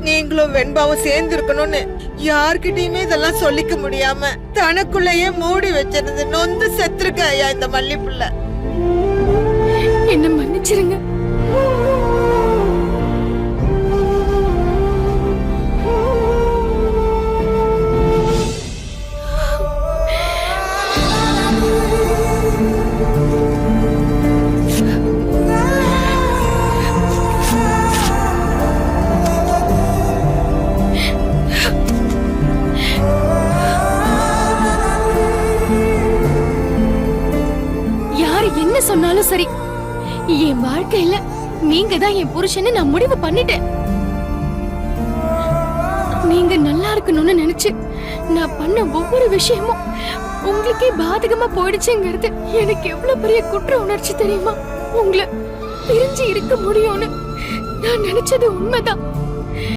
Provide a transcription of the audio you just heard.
நீங்களும் வெண்பாவும் சேர்ந்து இருக்கணும்னு யார்கிட்டயுமே இதெல்லாம் சொல்லிக்க முடியாம தனக்குள்ளேயே மூடி வச்சிருந்து நொந்து செத்துருக்க ஐயா இந்த மல்லிப்புள்ள. என்ன மன்னிச்சிருங்க. என்ன சொன்னாலும் சரி, என் வாழ்க்கையில நீங்க தான் என் புருஷன்னு நான் முடிவு பண்ணிட்டேன். நீங்க நல்லா இருக்கணும்னு நினைச்சு நான் பண்ண ஒவ்வொரு விஷயமும் உங்களுக்கே பாதகமா போயிடுச்சுங்கிறது எனக்கு எவ்வளவு பெரிய குற்ற உணர்ச்சி தெரியுமா? உங்களை பிரிஞ்சு இருக்க முடியும்னு நான் நினைச்சது உண்மைதான்.